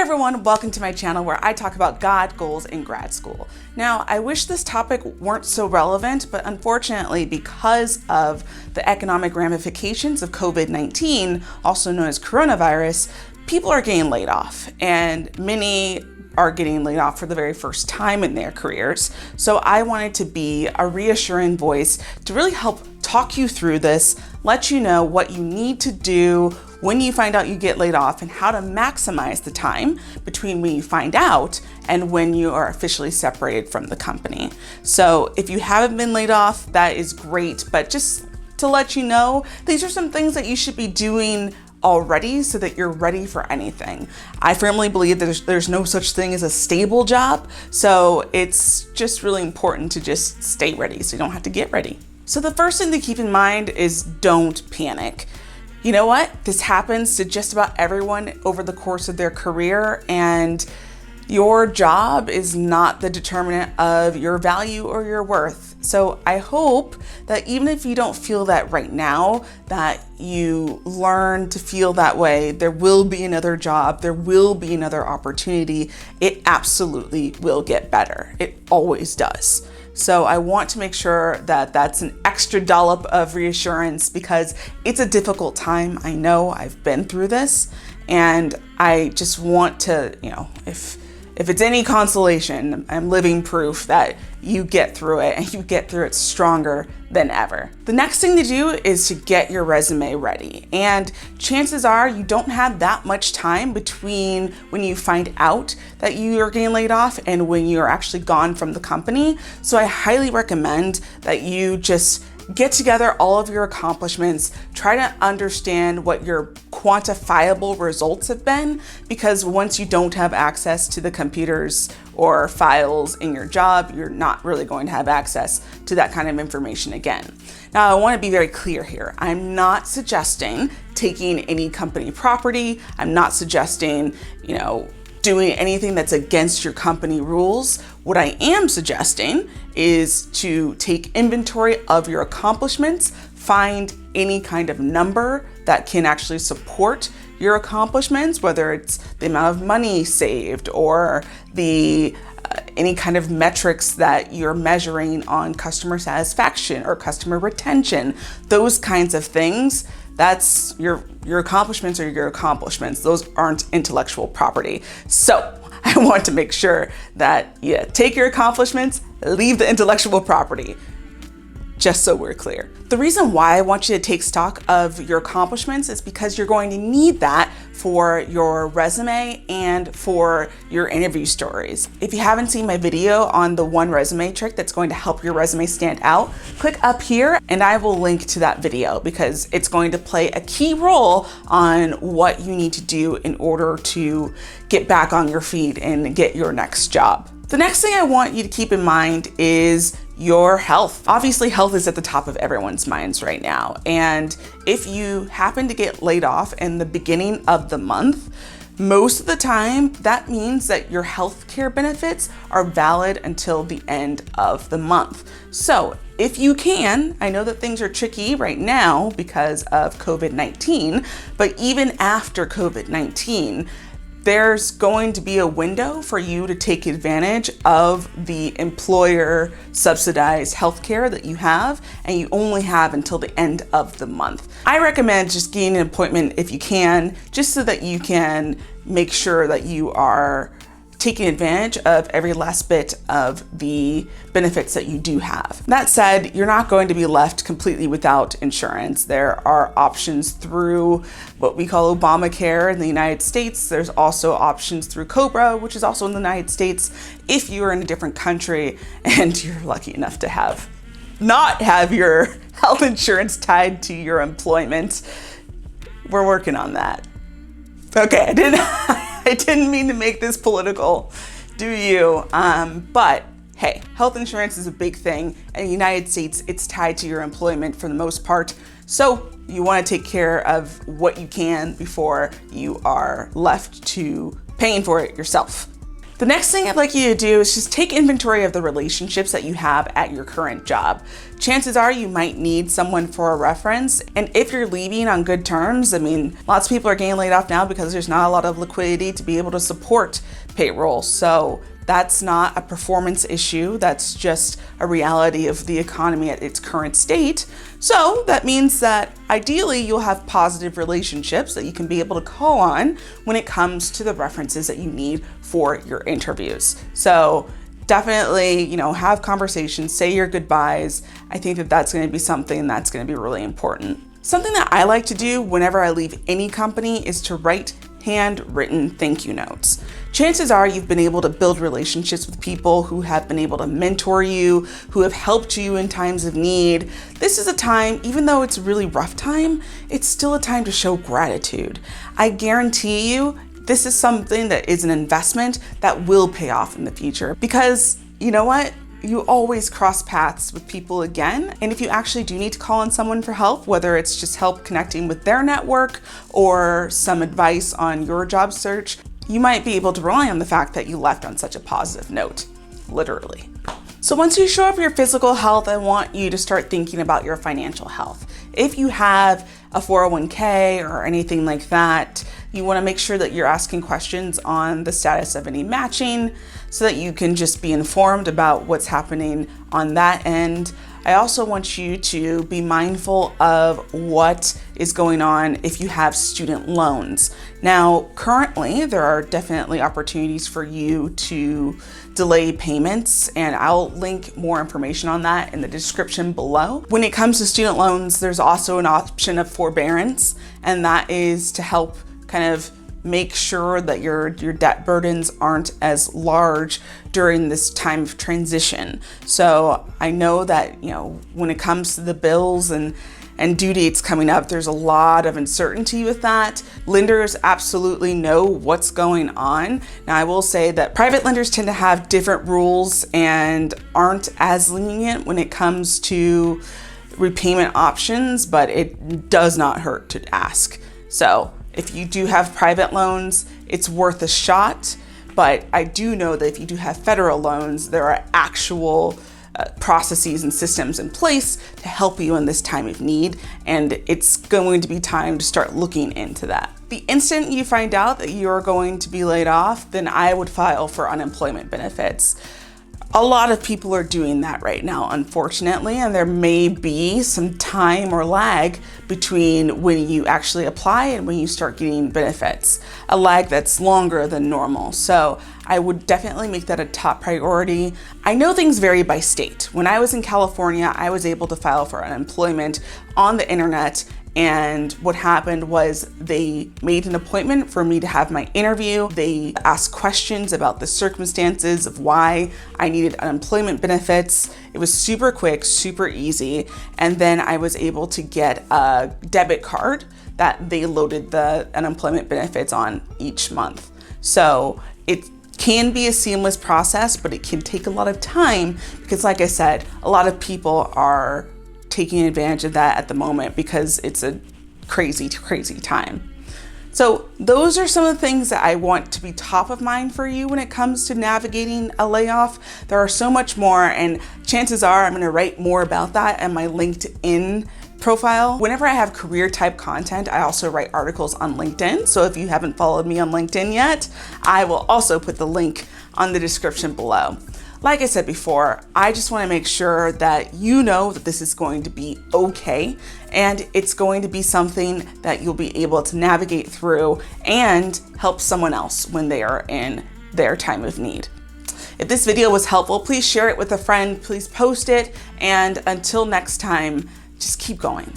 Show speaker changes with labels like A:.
A: everyone, welcome to my channel where I talk about God, goals, and grad school. Now, I wish this topic weren't so relevant, but unfortunately, because of the economic ramifications of COVID-19, also known as coronavirus, people are getting laid off, and many are getting laid off for the very first time in their careers. So I wanted to be a reassuring voice to really help talk you through this, let you know what you need to do when you find out you get laid off and how to maximize the time between when you find out and when you are officially separated from the company. So if you haven't been laid off, that is great, but just to let you know, these are some things that you should be doing already so that you're ready for anything. I firmly believe that there's no such thing as a stable job, so it's just really important to just stay ready so you don't have to get ready. So the first thing to keep in mind is don't panic. You know what? This happens to just about everyone over the course of their career, and your job is not the determinant of your value or your worth. So I hope that even if you don't feel that right now, that you learn to feel that way. There will be another job. There will be another opportunity. It absolutely will get better. It always does. So I want to make sure that that's an extra dollop of reassurance because it's a difficult time. I know I've been through this, and I just want to, if it's any consolation, I'm living proof that you get through it and you get through it stronger than ever. The next thing to do is to get your resume ready. And chances are you don't have that much time between when you find out that you are getting laid off and when you're actually gone from the company. So I highly recommend that you just get together all of your accomplishments, try to understand what your quantifiable results have been, because once you don't have access to the computers or files in your job, you're not really going to have access to that kind of information again. Now, I want to be very clear here. I'm not suggesting taking any company property. I'm not suggesting, doing anything that's against your company rules. What I am suggesting is to take inventory of your accomplishments, find any kind of number that can actually support your accomplishments, whether it's the amount of money saved or the any kind of metrics that you're measuring on customer satisfaction or customer retention, those kinds of things. That's your accomplishments are your accomplishments. Those aren't intellectual property. So I want to make sure that you take your accomplishments, leave the intellectual property, just so we're clear. The reason why I want you to take stock of your accomplishments is because you're going to need that for your resume and for your interview stories. If you haven't seen my video on the one resume trick that's going to help your resume stand out, click up here and I will link to that video because it's going to play a key role on what you need to do in order to get back on your feet and get your next job. The next thing I want you to keep in mind is your health. Obviously, health is at the top of everyone's minds right now. And if you happen to get laid off in the beginning of the month, most of the time, that means that your healthcare benefits are valid until the end of the month. So if you can, I know that things are tricky right now because of COVID-19, but even after COVID-19, there's going to be a window for you to take advantage of the employer subsidized healthcare that you have, and you only have until the end of the month. I recommend just getting an appointment if you can, just so that you can make sure that you are taking advantage of every last bit of the benefits that you do have. That said, you're not going to be left completely without insurance. There are options through what we call Obamacare in the United States. There's also options through COBRA, which is also in the United States. If you're in a different country and you're lucky enough to not have your health insurance tied to your employment, we're working on that. Okay, I didn't mean to make this political, do you? But hey, health insurance is a big thing. In the United States, it's tied to your employment for the most part. So you want to take care of what you can before you are left to paying for it yourself. The next thing I'd like you to do is just take inventory of the relationships that you have at your current job. Chances are you might need someone for a reference. And if you're leaving on good terms, I mean, lots of people are getting laid off now because there's not a lot of liquidity to be able to support payroll. So that's not a performance issue. That's just a reality of the economy at its current state. So that means that ideally you'll have positive relationships that you can be able to call on when it comes to the references that you need for your interviews. So definitely, have conversations, say your goodbyes. I think that that's going to be something that's going to be really important. Something that I like to do whenever I leave any company is to write handwritten thank you notes. Chances are you've been able to build relationships with people who have been able to mentor you, who have helped you in times of need. This is a time, even though it's a really rough time, it's still a time to show gratitude. I guarantee you, this is something that is an investment that will pay off in the future, because you know what? You always cross paths with people again. And if you actually do need to call on someone for help, whether it's just help connecting with their network or some advice on your job search, you might be able to rely on the fact that you left on such a positive note, literally. So once you shore up your physical health, I want you to start thinking about your financial health. If you have a 401k or anything like that, you want to make sure that you're asking questions on the status of any matching so that you can just be informed about what's happening on that end. I also want you to be mindful of what is going on if you have student loans. Now, currently, there are definitely opportunities for you to delay payments, and I'll link more information on that in the description below. When it comes to student loans, there's also an option of forbearance, and that is to help kind of make sure that your debt burdens aren't as large during this time of transition. So I know that, when it comes to the bills and due dates coming up, there's a lot of uncertainty with that. Lenders absolutely know what's going on. Now, I will say that private lenders tend to have different rules and aren't as lenient when it comes to repayment options, but it does not hurt to ask. So if you do have private loans, it's worth a shot. But I do know that if you do have federal loans, there are actual processes and systems in place to help you in this time of need. And it's going to be time to start looking into that. The instant you find out that you're going to be laid off, then I would file for unemployment benefits. A lot of people are doing that right now, unfortunately, and there may be some time or lag between when you actually apply and when you start getting benefits, a lag that's longer than normal. So I would definitely make that a top priority. I know things vary by state. When I was in California, I was able to file for unemployment on the internet. And what happened was they made an appointment for me to have my interview. They asked questions about the circumstances of why I needed unemployment benefits. It was super quick, super easy. And then I was able to get a debit card that they loaded the unemployment benefits on each month. So it can be a seamless process, but it can take a lot of time because, like I said, a lot of people are taking advantage of that at the moment because it's a crazy time. So those are some of the things that I want to be top of mind for you when it comes to navigating a layoff. There are so much more, and chances are I'm going to write more about that in my LinkedIn profile. Whenever I have career type content, I also write articles on LinkedIn. So if you haven't followed me on LinkedIn yet, I will also put the link on the description below. Like I said before, I just want to make sure that you know that this is going to be okay, and it's going to be something that you'll be able to navigate through and help someone else when they are in their time of need. If this video was helpful, please share it with a friend, please post it, and until next time, just keep going.